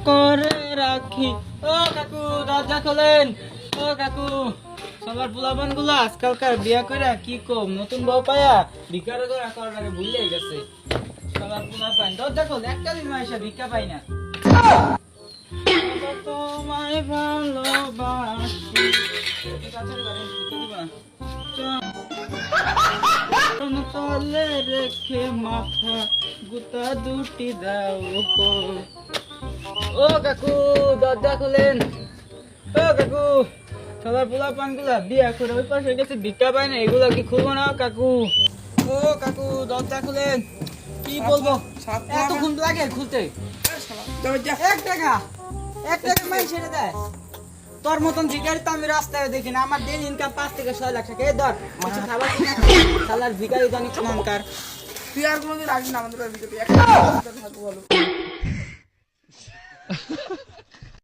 করে রাখি। ও কাকু দরজা খোলেন। ও কাকু সবার পোলাপান গুলো আজকালকার বিয়া করে কি কম নতুন বউ পায়া ভিকারে করার আগে ভুলেই গেছে। সবার পোলাপান দরজা খোল, একটা দিন মাইসা ভিক্ষা পাই না। তোমায় ভালোবাসি। তলে রেখে মাথা গুতা দুটি দাও। ও কাকু দরজা খুলেন। ও কাকু সবার পোলা পান গুলা বিয়া করে ওই পাশে গেছে ভিক্ষা পায় না, এগুলা কি খুলবো না কাকু? ও কাকু দরজা খুলেন। কি বলবো, এতক্ষণ লাগে খুলতে? এক টাকা মাই ছেড়ে দেয়। তোর মতন ভিখারি তো আমি রাস্তায় দেখি না। আমার দিন ইনকাম 5 থেকে 6 লাখ টাকা। এই ধর কিছু খাবার কিনা শালার ভিখারি জানি কোনকার। তুই আর কোনোদিন আসবি না আমাদের বাড়িতে, একটা থাকবো বলো।